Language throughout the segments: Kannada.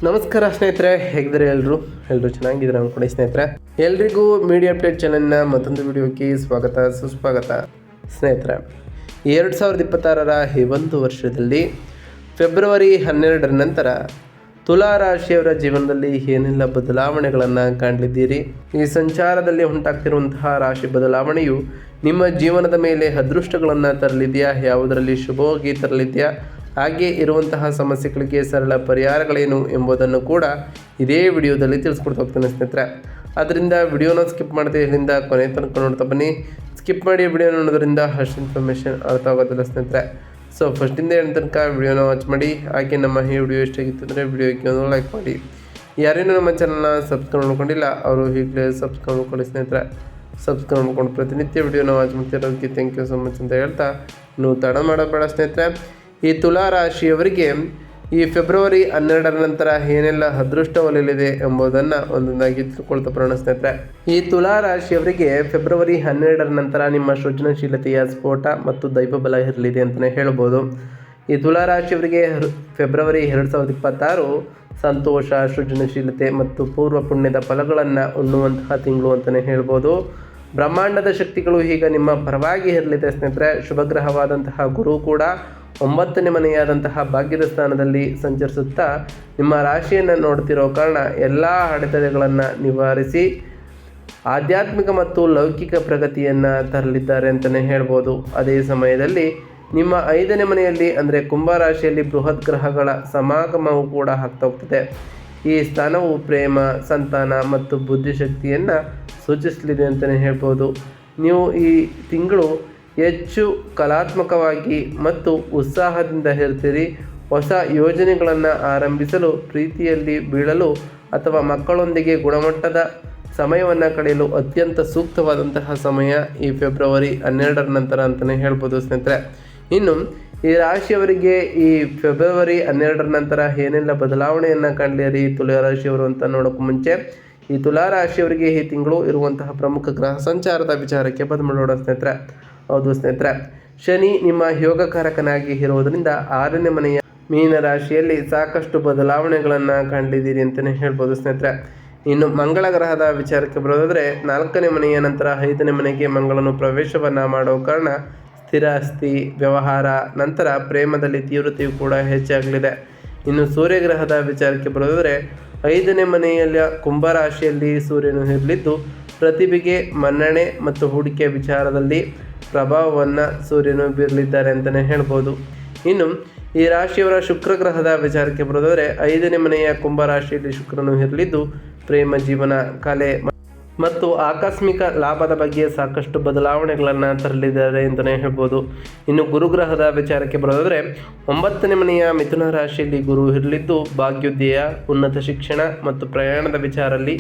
ನಮಸ್ಕಾರ ಸ್ನೇಹಿತರೆ, ಹೇಗಿದ್ದಾರೆ ಎಲ್ಲರೂ ಚೆನ್ನಾಗಿದ್ದಾರೆ ಅಂದ್ಕೊಂಡು ಸ್ನೇಹಿತರೆ. ಎಲ್ರಿಗೂ ಮೀಡಿಯಾ ಅಪ್ಡೇಟ್ ಚಾನೆಲ್ನ ಮತ್ತೊಂದು ವಿಡಿಯೋಕ್ಕೆ ಸ್ವಾಗತ ಸುಸ್ವಾಗತ. ಸ್ನೇಹಿತರೆ, 2026ರ ಈ ಒಂದು ವರ್ಷದಲ್ಲಿ ಫೆಬ್ರವರಿ 12ರ ನಂತರ ತುಲಾ ರಾಶಿಯವರ ಜೀವನದಲ್ಲಿ ಏನೆಲ್ಲ ಬದಲಾವಣೆಗಳನ್ನು ಕಾಣಲಿದ್ದೀರಿ. ಈ ಸಂಚಾರದಲ್ಲಿ ಉಂಟಾಗ್ತಿರುವಂತಹ ರಾಶಿ ಬದಲಾವಣೆಯು ನಿಮ್ಮ ಜೀವನದ ಮೇಲೆ ಅದೃಷ್ಟಗಳನ್ನು ತರಲಿದೆಯಾ, ಯಾವುದರಲ್ಲಿ ಶುಭವಾಗಿ ತರಲಿದೆಯಾ, ಹಾಗೆ ಇರುವಂತಹ ಸಮಸ್ಯೆಗಳಿಗೆ ಸರಳ ಪರಿಹಾರಗಳೇನು ಎಂಬುದನ್ನು ಕೂಡ ಇದೇ ವಿಡಿಯೋದಲ್ಲಿ ತಿಳಿಸ್ಕೊಡ್ತಾ ಹೋಗ್ತೇನೆ ಸ್ನೇಹಿತರೆ. ಅದರಿಂದ ವಿಡಿಯೋನ ಸ್ಕಿಪ್ ಮಾಡದೆ ಇಲ್ಲಿಂದ ಕೊನೆ ತನಕ ನೋಡ್ತಾ ಬನ್ನಿ. ಸ್ಕಿಪ್ ಮಾಡಿ ವಿಡಿಯೋ ನೋಡೋದ್ರಿಂದ ಅಷ್ಟು ಇನ್ಫಾರ್ಮೇಷನ್ ಅರ್ಥ ಆಗೋದಿಲ್ಲ ಸ್ನೇಹಿತರೆ. ಸೊ ಫಸ್ಟಿಂದ ಏನು ತನಕ ವಿಡಿಯೋನ ವಾಚ್ ಮಾಡಿ. ಹಾಗೆ ನಮ್ಮ ಈ ವಿಡಿಯೋ ಎಷ್ಟಾಗಿತ್ತು ಅಂದರೆ ವಿಡಿಯೋಕ್ಕೆ ಒಂದು ಲೈಕ್ ಮಾಡಿ. ಯಾರೇನೂ ನಮ್ಮ ಚಾನಲ್ನ ಸಬ್ಸ್ಕ್ರೈಬ್ ಮಾಡ್ಕೊಂಡಿಲ್ಲ ಅವರು ಈಗಲೇ ಸಬ್ಸ್ಕ್ರೈಬ್ ಮಾಡ್ಕೊಳ್ಳಿ ಸ್ನೇಹಿತರೆ. ಸಬ್ಸ್ಕ್ರೈಬ್ ಮಾಡ್ಕೊಂಡು ಪ್ರತಿನಿತ್ಯ ವಿಡಿಯೋನ ವಾಚ್ ಮಾಡ್ತಿರೋದಕ್ಕೆ ಥ್ಯಾಂಕ್ ಯು ಸೊ ಮಚ್ ಅಂತ ಹೇಳ್ತಾ, ನೀವು ತಡ ಮಾಡೋಬೇಡ ಸ್ನೇಹಿತರೆ. ಈ ತುಲಾ ರಾಶಿಯವರಿಗೆ ಈ ಫೆಬ್ರವರಿ 12ರ ನಂತರ ಏನೆಲ್ಲ ಅದೃಷ್ಟ ಒಲಿಯಲಿದೆ ಎಂಬುದನ್ನು ಒಂದೊಂದಾಗಿ ತಿಳ್ಕೊಳ್ತಾ ಬರೋಣ ಸ್ನೇಹಿತರೆ. ಈ ತುಲಾ ರಾಶಿಯವರಿಗೆ ಫೆಬ್ರವರಿ 12ರ ನಂತರ ನಿಮ್ಮ ಸೃಜನಶೀಲತೆಯ ಸ್ಫೋಟ ಮತ್ತು ದೈವಬಲ ಇರಲಿದೆ ಅಂತಲೇ ಹೇಳ್ಬೋದು. ಈ ತುಲಾ ರಾಶಿಯವರಿಗೆ ಫೆಬ್ರವರಿ 2026 ಸಂತೋಷ, ಸೃಜನಶೀಲತೆ ಮತ್ತು ಪೂರ್ವ ಪುಣ್ಯದ ಫಲಗಳನ್ನು ಉಣ್ಣುವಂತಹ ತಿಂಗಳು ಅಂತಲೇ ಹೇಳ್ಬೋದು. ಬ್ರಹ್ಮಾಂಡದ ಶಕ್ತಿಗಳು ಈಗ ನಿಮ್ಮ ಪರವಾಗಿ ಇರಲಿದೆ ಸ್ನೇಹಿತರೆ. ಶುಭಗ್ರಹವಾದಂತಹ ಗುರು ಕೂಡ 9ನೇ ಮನೆಯಾದಂತಹ ಭಾಗ್ಯದ ಸ್ಥಾನದಲ್ಲಿ ಸಂಚರಿಸುತ್ತಾ ನಿಮ್ಮ ರಾಶಿಯನ್ನು ನೋಡ್ತಿರೋ ಕಾರಣ ಎಲ್ಲ ಅಡೆತಡೆಗಳನ್ನು ನಿವಾರಿಸಿ ಆಧ್ಯಾತ್ಮಿಕ ಮತ್ತು ಲೌಕಿಕ ಪ್ರಗತಿಯನ್ನು ತರಲಿದ್ದಾರೆ ಅಂತಲೇ ಹೇಳ್ಬೋದು. ಅದೇ ಸಮಯದಲ್ಲಿ ನಿಮ್ಮ 5ನೇ ಮನೆಯಲ್ಲಿ ಅಂದರೆ ಕುಂಭರಾಶಿಯಲ್ಲಿ ಬೃಹತ್ ಗ್ರಹಗಳ ಸಮಾಗಮವು ಕೂಡ ಆಗ್ತಾ ಹೋಗ್ತದೆ. ಈ ಸ್ಥಾನವು ಪ್ರೇಮ, ಸಂತಾನ ಮತ್ತು ಬುದ್ಧಿಶಕ್ತಿಯನ್ನು ಸೂಚಿಸಲಿದೆ ಅಂತಲೇ ಹೇಳ್ಬೋದು. ನೀವು ಈ ತಿಂಗಳು ಹೆಚ್ಚು ಕಲಾತ್ಮಕವಾಗಿ ಮತ್ತು ಉತ್ಸಾಹದಿಂದ ಇರ್ತೀರಿ. ಹೊಸ ಯೋಜನೆಗಳನ್ನು ಆರಂಭಿಸಲು, ಪ್ರೀತಿಯಲ್ಲಿ ಬೀಳಲು ಅಥವಾ ಮಕ್ಕಳೊಂದಿಗೆ ಗುಣಮಟ್ಟದ ಸಮಯವನ್ನು ಕಳೆಯಲು ಅತ್ಯಂತ ಸೂಕ್ತವಾದಂತಹ ಸಮಯ ಈ ಫೆಬ್ರವರಿ 12ರ ನಂತರ ಅಂತಲೇ ಹೇಳ್ಬೋದು ಸ್ನೇಹಿತರೆ. ಇನ್ನು ಈ ರಾಶಿಯವರಿಗೆ ಈ ಫೆಬ್ರವರಿ 12ರ ನಂತರ ಏನೆಲ್ಲ ಬದಲಾವಣೆಯನ್ನು ಕಾಣಲಿರಿ ತುಲಾ ರಾಶಿಯವರು ಅಂತ ನೋಡೋಕ್ಕೂ ಮುಂಚೆ ಈ ತುಲಾ ರಾಶಿಯವರಿಗೆ ಈ ತಿಂಗಳು ಇರುವಂತಹ ಪ್ರಮುಖ ಗ್ರಹ ಸಂಚಾರದ ವಿಚಾರಕ್ಕೆ ಬಂದ್ಬಿಡೋಣ ಸ್ನೇಹಿತರೆ. ಹೌದು ಸ್ನೇಹಿತರೆ, ಶನಿ ನಿಮ್ಮ ಯೋಗಕಾರಕನಾಗಿ ಇರುವುದರಿಂದ 6ನೇ ಮನೆಯ ಮೀನ ರಾಶಿಯಲ್ಲಿ ಸಾಕಷ್ಟು ಬದಲಾವಣೆಗಳನ್ನು ಕಾಣಲಿದ್ದೀರಿ ಅಂತಲೇ ಹೇಳ್ಬೋದು ಸ್ನೇಹಿತರೆ. ಇನ್ನು ಮಂಗಳ ಗ್ರಹದ ವಿಚಾರಕ್ಕೆ ಬರೋದಾದರೆ 4ನೇ ಮನೆಯ ನಂತರ 5ನೇ ಮನೆಗೆ ಮಂಗಳನು ಪ್ರವೇಶವನ್ನು ಮಾಡೋ ಕಾರಣ ಸ್ಥಿರ ಆಸ್ತಿ, ವ್ಯವಹಾರ, ನಂತರ ಪ್ರೇಮದಲ್ಲಿ ತೀವ್ರತೆಯು ಕೂಡ ಹೆಚ್ಚಾಗಲಿದೆ. ಇನ್ನು ಸೂರ್ಯಗ್ರಹದ ವಿಚಾರಕ್ಕೆ ಬರೋದಾದರೆ 5ನೇ ಮನೆಯ ಕುಂಭರಾಶಿಯಲ್ಲಿ ಸೂರ್ಯನು ಇರಲಿದ್ದು ಪ್ರತಿಭೆಗೆ ಮನ್ನಣೆ ಮತ್ತು ಹೂಡಿಕೆ ವಿಚಾರದಲ್ಲಿ ಪ್ರಭಾವವನ್ನು ಸೂರ್ಯನು ಬೀರಲಿದ್ದಾರೆ ಅಂತಲೇ ಹೇಳ್ಬೋದು. ಇನ್ನು ಈ ರಾಶಿಯವರ ಶುಕ್ರ ಗ್ರಹದ ವಿಚಾರಕ್ಕೆ ಬರೋದಾದರೆ 5ನೇ ಮನೆಯ ಕುಂಭರಾಶಿಯಲ್ಲಿ ಶುಕ್ರನು ಇರಲಿದ್ದು ಪ್ರೇಮ ಜೀವನ, ಕಲೆ ಮತ್ತು ಆಕಸ್ಮಿಕ ಲಾಭದ ಬಗ್ಗೆ ಸಾಕಷ್ಟು ಬದಲಾವಣೆಗಳನ್ನು ತರಲಿದ್ದಾರೆ ಅಂತಲೇ ಹೇಳ್ಬೋದು. ಇನ್ನು ಗುರುಗ್ರಹದ ವಿಚಾರಕ್ಕೆ ಬರೋದಾದರೆ 9ನೇ ಮನೆಯ ಮಿಥುನ ರಾಶಿಯಲ್ಲಿ ಗುರು ಇರಲಿದ್ದು ಭಾಗ್ಯೋದಯ, ಉನ್ನತ ಶಿಕ್ಷಣ ಮತ್ತು ಪ್ರಯಾಣದ ವಿಚಾರದಲ್ಲಿ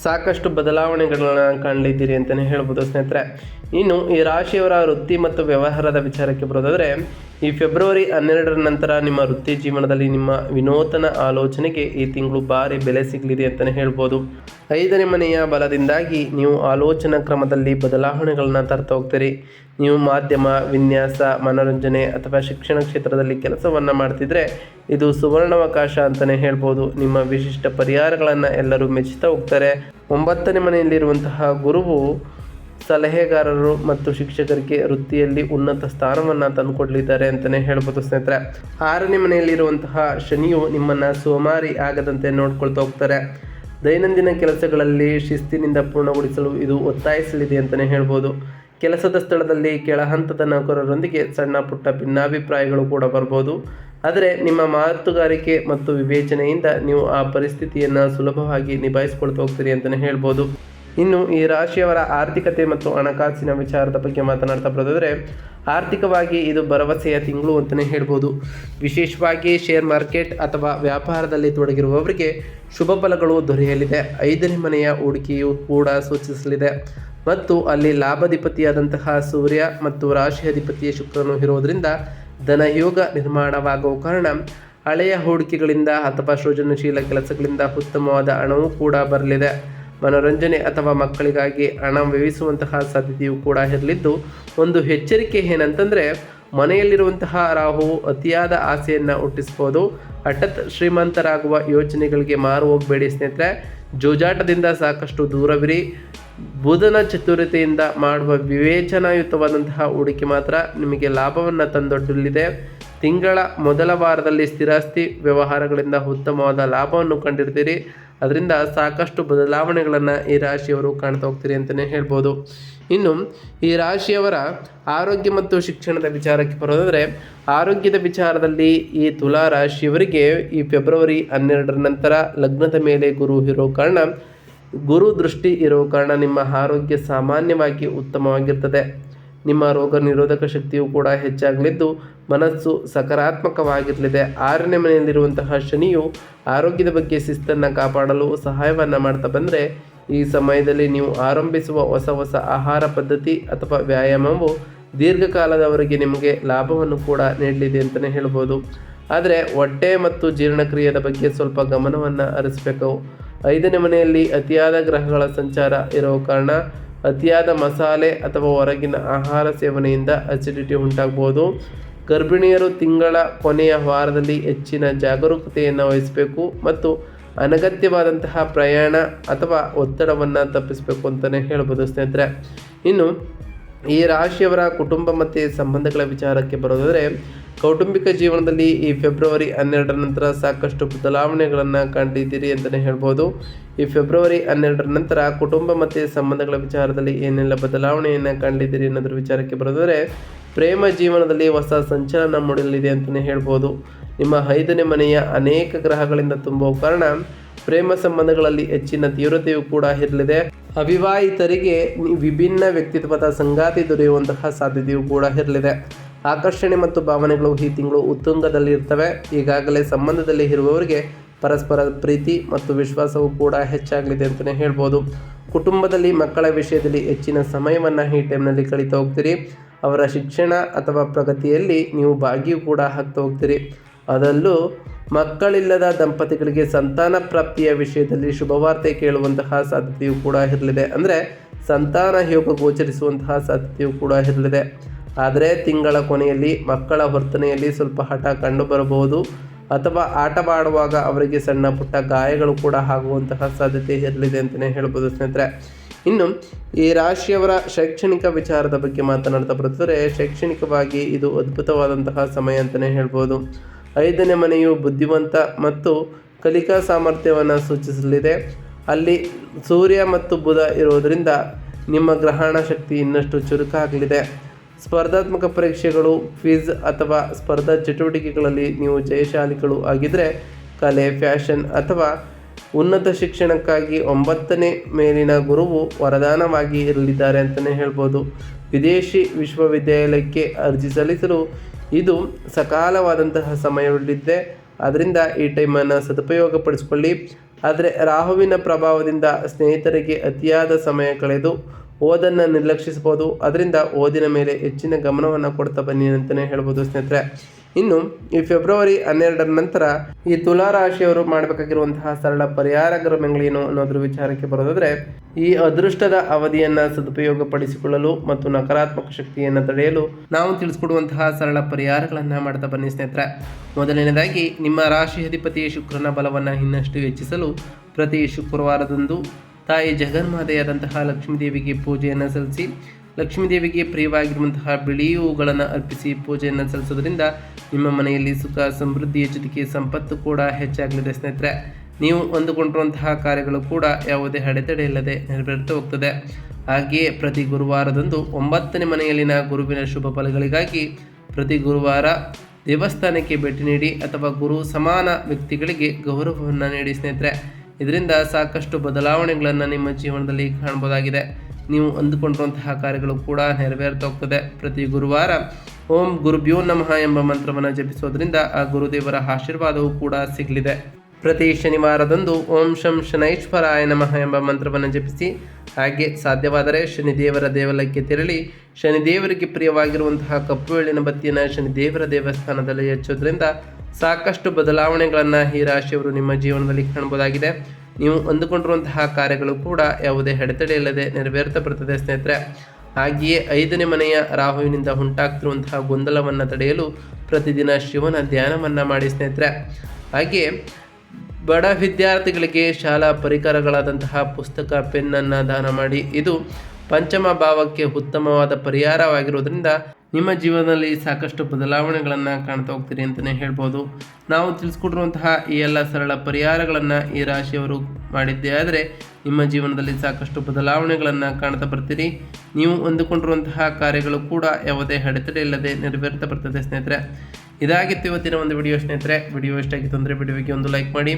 ಸಾಕಷ್ಟು ಬದಲಾವಣೆಗಳನ್ನು ಕಾಣಲಿದ್ದೀರಿ ಅಂತಲೇ ಹೇಳ್ಬೋದು ಸ್ನೇಹಿತರೆ. ಇನ್ನು ಈ ರಾಶಿಯವರ ವೃತ್ತಿ ಮತ್ತು ವ್ಯವಹಾರದ ವಿಚಾರಕ್ಕೆ ಬರೋದಾದರೆ ಈ ಫೆಬ್ರವರಿ 12ರ ನಂತರ ನಿಮ್ಮ ವೃತ್ತಿ ಜೀವನದಲ್ಲಿ ನಿಮ್ಮ ವಿನೂತನ ಆಲೋಚನೆಗೆ ಈ ತಿಂಗಳು ಭಾರಿ ಬೆಲೆ ಸಿಗಲಿದೆ ಅಂತಲೇ ಹೇಳ್ಬೋದು. 5ನೇ ಮನೆಯ ಬಲದಿಂದಾಗಿ ನೀವು ಆಲೋಚನಾ ಕ್ರಮದಲ್ಲಿ ಬದಲಾವಣೆಗಳನ್ನು ತರ್ತಾ ಹೋಗ್ತೀರಿ. ನೀವು ಮಾಧ್ಯಮ, ವಿನ್ಯಾಸ, ಮನೋರಂಜನೆ ಅಥವಾ ಶಿಕ್ಷಣ ಕ್ಷೇತ್ರದಲ್ಲಿ ಕೆಲಸವನ್ನು ಮಾಡ್ತಿದ್ರೆ ಇದು ಸುವರ್ಣಾವಕಾಶ ಅಂತಲೇ ಹೇಳ್ಬೋದು. ನಿಮ್ಮ ವಿಶಿಷ್ಟ ಪರಿಹಾರಗಳನ್ನು ಎಲ್ಲರೂ ಮೆಚ್ಚುತ್ತಾ ಹೋಗ್ತಾರೆ. 9ನೇ ಮನೆಯಲ್ಲಿರುವಂತಹ ಗುರುವು ಸಲಹೆಗಾರರು ಮತ್ತು ಶಿಕ್ಷಕರಿಗೆ ವೃತ್ತಿಯಲ್ಲಿ ಉನ್ನತ ಸ್ಥಾನವನ್ನು ತಂದುಕೊಡಲಿದ್ದಾರೆ ಅಂತಲೇ ಹೇಳ್ಬೋದು ಸ್ನೇಹಿತರೆ. 6ನೇ ಮನೆಯಲ್ಲಿರುವಂತಹ ಶನಿಯು ನಿಮ್ಮನ್ನು ಸೋಮಾರಿ ಆಗದಂತೆ ನೋಡ್ಕೊಳ್ತಾ ಹೋಗ್ತಾರೆ. ದೈನಂದಿನ ಕೆಲಸಗಳಲ್ಲಿ ಶಿಸ್ತಿನಿಂದ ಪೂರ್ಣಗೊಳಿಸಲು ಇದು ಒತ್ತಾಯಿಸಲಿದೆ ಅಂತಲೇ ಹೇಳ್ಬೋದು. ಕೆಲಸದ ಸ್ಥಳದಲ್ಲಿ ಕೆಳ ಹಂತದ ನೌಕರರೊಂದಿಗೆ ಸಣ್ಣ ಪುಟ್ಟ ಭಿನ್ನಾಭಿಪ್ರಾಯಗಳು ಕೂಡ ಬರ್ಬೋದು. ಆದರೆ ನಿಮ್ಮ ಮಾತುಗಾರಿಕೆ ಮತ್ತು ವಿವೇಚನೆಯಿಂದ ನೀವು ಆ ಪರಿಸ್ಥಿತಿಯನ್ನು ಸುಲಭವಾಗಿ ನಿಭಾಯಿಸ್ಕೊಳ್ತಾ ಹೋಗ್ತೀರಿ ಅಂತಲೇ ಹೇಳ್ಬೋದು. ಇನ್ನು ಈ ರಾಶಿಯವರ ಆರ್ಥಿಕತೆ ಮತ್ತು ಹಣಕಾಸಿನ ವಿಚಾರದ ಬಗ್ಗೆ ಮಾತನಾಡ್ತಾ ಬರೋದಾದರೆ ಆರ್ಥಿಕವಾಗಿ ಇದು ಭರವಸೆಯ ತಿಂಗಳು ಅಂತಲೇ ಹೇಳ್ಬೋದು. ವಿಶೇಷವಾಗಿ ಶೇರ್ ಮಾರ್ಕೆಟ್ ಅಥವಾ ವ್ಯಾಪಾರದಲ್ಲಿ ತೊಡಗಿರುವವರಿಗೆ ಶುಭ ಫಲಗಳು ದೊರೆಯಲಿದೆ. 5ನೇ ಮನೆಯ ಹೂಡಿಕೆಯು ಕೂಡ ಸೂಚಿಸಲಿದೆ ಮತ್ತು ಅಲ್ಲಿ ಲಾಭಾಧಿಪತಿಯಾದಂತಹ ಸೂರ್ಯ ಮತ್ತು ರಾಶಿ ಅಧಿಪತಿಯ ಶುಕ್ರನು ಇರೋದರಿಂದ ಧನಯೋಗ ನಿರ್ಮಾಣವಾಗುವ ಕಾರಣ ಹಳೆಯ ಹೂಡಿಕೆಗಳಿಂದ ಅಥವಾ ಸೃಜನಶೀಲ ಕೆಲಸಗಳಿಂದ ಉತ್ತಮವಾದ ಹಣವೂ ಕೂಡ ಬರಲಿದೆ. ಮನೋರಂಜನೆ ಅಥವಾ ಮಕ್ಕಳಿಗಾಗಿ ಹಣ ವ್ಯಯಿಸುವಂತಹ ಸಾಧ್ಯತೆಯೂ ಕೂಡ ಇರಲಿದ್ದು ಒಂದು ಎಚ್ಚರಿಕೆ ಏನಂತಂದರೆ ಮನೆಯಲ್ಲಿರುವಂತಹ ರಾಹುವು ಅತಿಯಾದ ಆಸೆಯನ್ನು ಹುಟ್ಟಿಸ್ಬೋದು. ಹಠಾತ್ ಶ್ರೀಮಂತರಾಗುವ ಯೋಚನೆಗಳಿಗೆ ಮಾರು ಹೋಗಬೇಡಿ ಸ್ನೇಹಿತರೆ. ಜೂಜಾಟದಿಂದ ಸಾಕಷ್ಟು ದೂರವಿರಿ. ಬುಧನ ಚತುರತೆಯಿಂದ ಮಾಡುವ ವಿವೇಚನಾಯುತವಾದಂತಹ ಹೂಡಿಕೆ ಮಾತ್ರ ನಿಮಗೆ ಲಾಭವನ್ನು ತಂದೊಡ್ಡಲಿದೆ. ತಿಂಗಳ ಮೊದಲ ವಾರದಲ್ಲಿ ಸ್ಥಿರಾಸ್ತಿ ವ್ಯವಹಾರಗಳಿಂದ ಉತ್ತಮವಾದ ಲಾಭವನ್ನು ಕಂಡಿರ್ತೀರಿ. ಅದರಿಂದ ಸಾಕಷ್ಟು ಬದಲಾವಣೆಗಳನ್ನು ಈ ರಾಶಿಯವರು ಕಾಣ್ತಾ ಹೋಗ್ತೀರಿ ಅಂತಲೇ ಹೇಳ್ಬೋದು. ಇನ್ನು ಈ ರಾಶಿಯವರ ಆರೋಗ್ಯ ಮತ್ತು ಶಿಕ್ಷಣದ ವಿಚಾರಕ್ಕೆ ಬರೋದಾದರೆ, ಆರೋಗ್ಯದ ವಿಚಾರದಲ್ಲಿ ಈ ತುಲಾ ರಾಶಿಯವರಿಗೆ ಈ ಫೆಬ್ರವರಿ 12ರ ನಂತರ ಲಗ್ನದ ಮೇಲೆ ಗುರು ಇರೋ ಕಾರಣ, ಗುರು ದೃಷ್ಟಿ ಇರೋ ಕಾರಣ ನಿಮ್ಮ ಆರೋಗ್ಯ ಸಾಮಾನ್ಯವಾಗಿ ಉತ್ತಮವಾಗಿರ್ತದೆ. ನಿಮ್ಮ ರೋಗ ನಿರೋಧಕ ಶಕ್ತಿಯು ಕೂಡ ಹೆಚ್ಚಾಗಲಿದ್ದು ಮನಸ್ಸು ಸಕಾರಾತ್ಮಕವಾಗಿರಲಿದೆ. 6ನೇ ಮನೆಯಲ್ಲಿರುವಂತಹ ಶನಿಯು ಆರೋಗ್ಯದ ಬಗ್ಗೆ ಶಿಸ್ತನ್ನು ಕಾಪಾಡಲು ಸಹಾಯವನ್ನು ಮಾಡ್ತಾ ಬಂದರೆ, ಈ ಸಮಯದಲ್ಲಿ ನೀವು ಆರಂಭಿಸುವ ಹೊಸ ಆಹಾರ ಪದ್ಧತಿ ಅಥವಾ ವ್ಯಾಯಾಮವು ದೀರ್ಘಕಾಲದವರೆಗೆ ನಿಮಗೆ ಲಾಭವನ್ನು ಕೂಡ ನೀಡಲಿದೆ ಅಂತಲೇ ಹೇಳ್ಬೋದು. ಆದರೆ ಹೊಟ್ಟೆ ಮತ್ತು ಜೀರ್ಣಕ್ರಿಯೆಯ ಬಗ್ಗೆ ಸ್ವಲ್ಪ ಗಮನವನ್ನು ಹರಿಸಬೇಕು. 5ನೇ ಮನೆಯಲ್ಲಿ ಅತಿಯಾದ ಗ್ರಹಗಳ ಸಂಚಾರ ಇರೋ ಕಾರಣ ಅತಿಯಾದ ಮಸಾಲೆ ಅಥವಾ ಹೊರಗಿನ ಆಹಾರ ಸೇವನೆಯಿಂದ ಅಸಿಡಿಟಿ ಉಂಟಾಗಬಹುದು. ಗರ್ಭಿಣಿಯರು ತಿಂಗಳ ಕೊನೆಯ ವಾರದಲ್ಲಿ ಹೆಚ್ಚಿನ ಜಾಗರೂಕತೆಯನ್ನು ವಹಿಸಬೇಕು ಮತ್ತು ಅನಗತ್ಯವಾದಂತಹ ಪ್ರಯಾಣ ಅಥವಾ ಒತ್ತಡವನ್ನು ತಪ್ಪಿಸಬೇಕು ಅಂತಲೇ ಹೇಳ್ಬೋದು ಸ್ನೇಹಿತರೆ. ಇನ್ನು ಈ ರಾಶಿಯವರ ಕುಟುಂಬ ಮತ್ತು ಸಂಬಂಧಗಳ ವಿಚಾರಕ್ಕೆ ಬರೋದಾದರೆ, ಕೌಟುಂಬಿಕ ಜೀವನದಲ್ಲಿ ಈ ಫೆಬ್ರವರಿ 12ರ ನಂತರ ಸಾಕಷ್ಟು ಬದಲಾವಣೆಗಳನ್ನು ಕಂಡಿದ್ದೀರಿ ಅಂತಲೇ ಹೇಳ್ಬೋದು. ಈ ಫೆಬ್ರವರಿ 12ರ ನಂತರ ಕುಟುಂಬ ಮತ್ತು ಸಂಬಂಧಗಳ ವಿಚಾರದಲ್ಲಿ ಏನೆಲ್ಲ ಬದಲಾವಣೆಯನ್ನು ಕಂಡಿದ್ದೀರಿ ಅನ್ನೋದ್ರ ವಿಚಾರಕ್ಕೆ ಬರೋದಾದರೆ, ಪ್ರೇಮ ಜೀವನದಲ್ಲಿ ಹೊಸ ಸಂಚಲನ ಮೂಡಲಿದೆ ಅಂತಲೇ ಹೇಳ್ಬೋದು. ನಿಮ್ಮ 5ನೇ ಮನೆಯ ಅನೇಕ ಗ್ರಹಗಳಿಂದ ತುಂಬುವ ಕಾರಣ ಪ್ರೇಮ ಸಂಬಂಧಗಳಲ್ಲಿ ಹೆಚ್ಚಿನ ತೀವ್ರತೆಯೂ ಕೂಡ ಇರಲಿದೆ. ಅವಿವಾಹಿತರಿಗೆ ವಿಭಿನ್ನ ವ್ಯಕ್ತಿತ್ವದ ಸಂಗಾತಿ ದೊರೆಯುವಂತಹ ಸಾಧ್ಯತೆಯೂ ಕೂಡ ಇರಲಿದೆ. ಆಕರ್ಷಣೆ ಮತ್ತು ಭಾವನೆಗಳು ಈ ತಿಂಗಳು ಉತ್ತುಂಗದಲ್ಲಿ ಇರ್ತವೆ. ಈಗಾಗಲೇ ಸಂಬಂಧದಲ್ಲಿ ಇರುವವರಿಗೆ ಪರಸ್ಪರ ಪ್ರೀತಿ ಮತ್ತು ವಿಶ್ವಾಸವೂ ಕೂಡ ಹೆಚ್ಚಾಗಲಿದೆ ಅಂತಲೇ ಹೇಳ್ಬೋದು. ಕುಟುಂಬದಲ್ಲಿ ಮಕ್ಕಳ ವಿಷಯದಲ್ಲಿ ಹೆಚ್ಚಿನ ಸಮಯವನ್ನು ಈ ಟೈಮ್ನಲ್ಲಿ ಕಳೀತಾ ಹೋಗ್ತೀರಿ. ಅವರ ಶಿಕ್ಷಣ ಅಥವಾ ಪ್ರಗತಿಯಲ್ಲಿ ನೀವು ಭಾಗಿಯೂ ಕೂಡ ಆಗ್ತಾ ಹೋಗ್ತೀರಿ. ಅದರಲ್ಲೂ ಮಕ್ಕಳಿಲ್ಲದ ದಂಪತಿಗಳಿಗೆ ಸಂತಾನ ಪ್ರಾಪ್ತಿಯ ವಿಷಯದಲ್ಲಿ ಶುಭವಾರ್ತೆ ಕೇಳುವಂತಹ ಸಾಧ್ಯತೆಯೂ ಕೂಡ ಇರಲಿದೆ. ಅಂದರೆ ಸಂತಾನ ಯೋಗ ಗೋಚರಿಸುವಂತಹ ಸಾಧ್ಯತೆಯೂ ಕೂಡ ಇರಲಿದೆ. ಆದರೆ ತಿಂಗಳ ಕೊನೆಯಲ್ಲಿ ಮಕ್ಕಳ ವರ್ತನೆಯಲ್ಲಿ ಸ್ವಲ್ಪ ಹಠ ಕಂಡು ಬರಬಹುದು ಅಥವಾ ಆಟವಾಡುವಾಗ ಅವರಿಗೆ ಸಣ್ಣ ಪುಟ್ಟ ಗಾಯಗಳು ಕೂಡ ಆಗುವಂತಹ ಸಾಧ್ಯತೆ ಇರಲಿದೆ ಅಂತಲೇ ಹೇಳ್ಬೋದು ಸ್ನೇಹಿತರೆ. ಇನ್ನು ಈ ರಾಶಿಯವರ ಶೈಕ್ಷಣಿಕ ವಿಚಾರದ ಬಗ್ಗೆ ಮಾತನಾಡ್ತಾ ಬರುತ್ತಾರೆ. ಶೈಕ್ಷಣಿಕವಾಗಿ ಇದು ಅದ್ಭುತವಾದಂತಹ ಸಮಯ ಅಂತಲೇ ಹೇಳ್ಬೋದು. 5ನೇ ಮನೆಯು ಬುದ್ಧಿವಂತ ಮತ್ತು ಕಲಿಕಾ ಸಾಮರ್ಥ್ಯವನ್ನು ಸೂಚಿಸಲಿದೆ. ಅಲ್ಲಿ ಸೂರ್ಯ ಮತ್ತು ಬುಧ ಇರೋದರಿಂದ ನಿಮ್ಮ ಗ್ರಹಣ ಶಕ್ತಿ ಇನ್ನಷ್ಟು ಚುರುಕಾಗಲಿದೆ. ಸ್ಪರ್ಧಾತ್ಮಕ ಪರೀಕ್ಷೆಗಳು, ಕ್ವಿಜ್ ಅಥವಾ ಸ್ಪರ್ಧಾ ಚಟುವಟಿಕೆಗಳಲ್ಲಿ ನೀವು ಜಯಶಾಲಿಗಳು ಆಗಿದ್ದರೆ, ಕಲೆ, ಫ್ಯಾಷನ್ ಅಥವಾ ಉನ್ನತ ಶಿಕ್ಷಣಕ್ಕಾಗಿ 9ನೇ ಮೇಲಿನ ಗುರುವು ವರದಾನವಾಗಿ ಇರಲಿದ್ದಾರೆ ಅಂತಲೇ ಹೇಳ್ಬೋದು. ವಿದೇಶಿ ವಿಶ್ವವಿದ್ಯಾಲಯಕ್ಕೆ ಅರ್ಜಿ ಸಲ್ಲಿಸಲು ಇದು ಸಕಾಲವಾದಂತಹ ಸಮಯವಿದೆ. ಆದ್ದರಿಂದ ಈ ಟೈಮನ್ನು ಸದುಪಯೋಗಪಡಿಸಿಕೊಳ್ಳಿ. ಆದರೆ ರಾಹುವಿನ ಪ್ರಭಾವದಿಂದ ಸ್ನೇಹಿತರಿಗೆ ಅತಿಯಾದ ಸಮಯ ಕಳೆದು ಓದನ್ನು ನಿರ್ಲಕ್ಷಿಸಬಹುದು. ಅದರಿಂದ ಓದಿನ ಮೇಲೆ ಹೆಚ್ಚಿನ ಗಮನವನ್ನು ಕೊಡ್ತಾ ಬನ್ನಿ ಅಂತಲೇ ಹೇಳ್ಬೋದು ಸ್ನೇಹಿತರೆ. ಇನ್ನು ಈ ಫೆಬ್ರವರಿ 12ರ ನಂತರ ಈ ತುಲಾ ರಾಶಿಯವರು ಮಾಡಬೇಕಾಗಿರುವಂತಹ ಸರಳ ಪರಿಹಾರ ಕ್ರಮಗಳೇನು ಅನ್ನೋದ್ರ ವಿಚಾರಕ್ಕೆ ಬರೋದಾದರೆ, ಈ ಅದೃಷ್ಟದ ಅವಧಿಯನ್ನು ಸದುಪಯೋಗಪಡಿಸಿಕೊಳ್ಳಲು ಮತ್ತು ನಕಾರಾತ್ಮಕ ಶಕ್ತಿಯನ್ನು ತಡೆಯಲು ನಾವು ತಿಳಿಸ್ಕೊಡುವಂತಹ ಸರಳ ಪರಿಹಾರಗಳನ್ನು ಮಾಡ್ತಾ ಬನ್ನಿ ಸ್ನೇಹಿತರೆ. ಮೊದಲನೇದಾಗಿ, ನಿಮ್ಮ ರಾಶಿ ಅಧಿಪತಿ ಶುಕ್ರನ ಬಲವನ್ನು ಇನ್ನಷ್ಟು ಹೆಚ್ಚಿಸಲು ಪ್ರತಿ ಶುಕ್ರವಾರದಂದು ತಾಯಿ ಜಗನ್ಮಾತೆಯಾದಂತಹ ಲಕ್ಷ್ಮೀದೇವಿಗೆ ಪೂಜೆಯನ್ನು ಸಲ್ಲಿಸಿ, ಲಕ್ಷ್ಮೀದೇವಿಗೆ ಪ್ರಿಯವಾಗಿರುವಂತಹ ಬಿಳಿ ಹೂಗಳನ್ನು ಅರ್ಪಿಸಿ ಪೂಜೆಯನ್ನು ಸಲ್ಲಿಸೋದ್ರಿಂದ ನಿಮ್ಮ ಮನೆಯಲ್ಲಿ ಸುಖ ಸಮೃದ್ಧಿಯ ಜೊತೆಗೆ ಸಂಪತ್ತು ಕೂಡ ಹೆಚ್ಚಾಗಲಿದೆ ಸ್ನೇಹಿತರೆ. ನೀವು ಅಂದುಕೊಂಡಿರುವಂತಹ ಕಾರ್ಯಗಳು ಕೂಡ ಯಾವುದೇ ಅಡೆತಡೆ ಇಲ್ಲದೆ ನೆರವೇರುತ್ತಾ ಹೋಗ್ತದೆ. ಹಾಗೆಯೇ ಪ್ರತಿ ಗುರುವಾರದಂದು 9ನೇ ಮನೆಯಲ್ಲಿನ ಗುರುವಿನ ಶುಭ ಫಲಗಳಿಗಾಗಿ ಪ್ರತಿ ಗುರುವಾರ ದೇವಸ್ಥಾನಕ್ಕೆ ಭೇಟಿ ನೀಡಿ ಅಥವಾ ಗುರು ಸಮಾನ ವ್ಯಕ್ತಿಗಳಿಗೆ ಗೌರವವನ್ನು ನೀಡಿ ಸ್ನೇಹಿತರೆ. ಇದರಿಂದ ಸಾಕಷ್ಟು ಬದಲಾವಣೆಗಳನ್ನು ನಿಮ್ಮ ಜೀವನದಲ್ಲಿ ಕಾಣಬಹುದಾಗಿದೆ. ನೀವು ಅಂದುಕೊಂಡಿರುವಂತಹ ಕಾರ್ಯಗಳು ಕೂಡ ನೆರವೇರ್ತಾ ಹೋಗ್ತದೆ. ಪ್ರತಿ ಗುರುವಾರ ಓಂ ಗುರುಭ್ಯೋ ನಮಃ ಎಂಬ ಮಂತ್ರವನ್ನು ಜಪಿಸೋದ್ರಿಂದ ಆ ಗುರುದೇವರ ಆಶೀರ್ವಾದವೂ ಕೂಡ ಸಿಗಲಿದೆ. ಪ್ರತಿ ಶನಿವಾರದಂದು ಓಂ ಶಂ ಶನೈಶ್ವರಾಯ ನಮಃ ಎಂಬ ಮಂತ್ರವನ್ನು ಜಪಿಸಿ, ಹಾಗೆ ಸಾಧ್ಯವಾದರೆ ಶನಿದೇವರ ದೇವಾಲಯಕ್ಕೆ ತೆರಳಿ ಶನಿದೇವರಿಗೆ ಪ್ರಿಯವಾಗಿರುವಂತಹ ಕಪ್ಪು ಎಳ್ಳಿನ ಬತ್ತಿಯನ್ನು ಶನಿದೇವರ ದೇವಸ್ಥಾನದಲ್ಲಿ ಹಚ್ಚೋದ್ರಿಂದ ಸಾಕಷ್ಟು ಬದಲಾವಣೆಗಳನ್ನು ಈ ರಾಶಿಯವರು ನಿಮ್ಮ ಜೀವನದಲ್ಲಿ ಕಾಣಬಹುದಾಗಿದೆ. ನೀವು ಅಂದುಕೊಂಡಿರುವಂತಹ ಕಾರ್ಯಗಳು ಕೂಡ ಯಾವುದೇ ಅಡೆತಡೆ ಇಲ್ಲದೆ ನೆರವೇರ್ತಾ ಬರ್ತದೆ ಸ್ನೇಹಿತರೆ. ಹಾಗೆಯೇ 5ನೇ ಮನೆಯ ರಾಹುವಿನಿಂದ ಉಂಟಾಗ್ತಿರುವಂತಹ ಗೊಂದಲವನ್ನು ತಡೆಯಲು ಪ್ರತಿದಿನ ಶಿವನ ಧ್ಯಾನವನ್ನು ಮಾಡಿ ಸ್ನೇಹಿತರೆ. ಹಾಗೆಯೇ ಬಡ ವಿದ್ಯಾರ್ಥಿಗಳಿಗೆ ಶಾಲಾ ಪರಿಕರಗಳಾದಂತಹ ಪುಸ್ತಕ, ಪೆನ್ನನ್ನು ದಾನ ಮಾಡಿ. ಇದು ಪಂಚಮ ಭಾವಕ್ಕೆ ಉತ್ತಮವಾದ ಪರಿಹಾರವಾಗಿರುವುದರಿಂದ ನಿಮ್ಮ ಜೀವನದಲ್ಲಿ ಸಾಕಷ್ಟು ಬದಲಾವಣೆಗಳನ್ನು ಕಾಣ್ತಾ ಹೋಗ್ತೀರಿ ಅಂತಲೇ ಹೇಳ್ಬೋದು. ನಾವು ತಿಳಿಸ್ಕೊಟ್ಟಿರುವಂತಹ ಈ ಎಲ್ಲ ಸರಳ ಪರಿಹಾರಗಳನ್ನು ಈ ರಾಶಿಯವರು ಮಾಡಿದ್ದೇ ಆದರೆ ನಿಮ್ಮ ಜೀವನದಲ್ಲಿ ಸಾಕಷ್ಟು ಬದಲಾವಣೆಗಳನ್ನು ಕಾಣ್ತಾ ಬರ್ತೀರಿ. ನೀವು ಅಂದುಕೊಂಡಿರುವಂತಹ ಕಾರ್ಯಗಳು ಕೂಡ ಯಾವುದೇ ಅಡೆತಡೆ ಇಲ್ಲದೆ ನೆರವೇರ್ತಾ ಬರ್ತದೆ ಸ್ನೇಹಿತರೆ. ಇದಾಗಿತ್ತು ಇವತ್ತಿನ ಒಂದು ವಿಡಿಯೋ ಸ್ನೇಹಿತರೆ. ವಿಡಿಯೋ ಇಷ್ಟ ಆಗಿತ್ತು ಅಂದರೆ ವಿಡಿಯೋಗೆ ಒಂದು ಲೈಕ್ ಮಾಡಿ.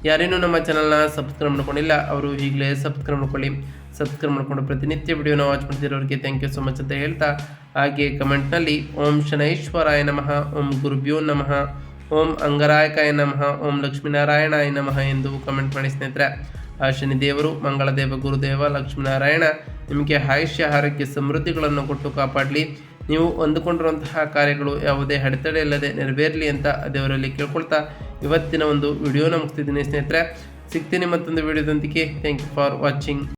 ಯಾರೇನೂ ನಮ್ಮ ಚಾನಲ್ನ ಸಬ್ಸ್ಕ್ರೈಬ್ ಮಾಡ್ಕೊಂಡಿಲ್ಲ ಅವರು ಈಗಲೇ ಸಬ್ಸ್ಕ್ರೈಬ್ ಮಾಡ್ಕೊಳ್ಳಿ. ಸಬ್ಸ್ಕ್ರೈಬ್ ಮಾಡಿಕೊಂಡು ಪ್ರತಿನಿತ್ಯ ವಿಡಿಯೋನ ವಾಚ್ ಮಾಡ್ತಿರೋರಿಗೆ ಥ್ಯಾಂಕ್ ಯು ಸೊ ಮಚ್ ಅಂತ ಹೇಳ್ತಾ, ಹಾಗೆ ಕಮೆಂಟ್ನಲ್ಲಿ ಓಂ ಶನೈಶ್ವರಾಯ ನಮಃ, ಓಂ ಗುರುಭ್ಯೋ ನಮಃ, ಓಂ ಅಂಗರಾಯಕಾಯ ನಮಃ, ಓಂ ಲಕ್ಷ್ಮೀನಾರಾಯಣಾಯ ನಮಃ ಎಂದು ಕಮೆಂಟ್ ಮಾಡಿ ಸ್ನೇಹಿತರೆ. ಆ ಶನಿದೇವರು, ಮಂಗಳದೇವ, ಗುರುದೇವ, ಲಕ್ಷ್ಮೀನಾರಾಯಣ ನಿಮಗೆ ಆಯುಷ್ಯ, ಆರೋಗ್ಯ, ಸಮೃದ್ಧಿಗಳನ್ನು ಕೊಟ್ಟು ಕಾಪಾಡಲಿ. ನೀವು ಅಂದುಕೊಂಡಿರುವಂತಹ ಕಾರ್ಯಗಳು ಯಾವುದೇ ಅಡೆತಡೆ ಇಲ್ಲದೆ ನೆರವೇರಲಿ ಅಂತ ದೇವರಲ್ಲಿ ಕೇಳ್ಕೊಳ್ತಾ ಇವತ್ತಿನ ಒಂದು ವಿಡಿಯೋನ ಮುಗಿಸ್ತಿದ್ದೀನಿ ಸ್ನೇಹಿತರೆ. ಸಿಗ್ತೀನಿ ಮತ್ತೊಂದು ವಿಡಿಯೋದೊಂದಿಗೆ. Thank you for watching.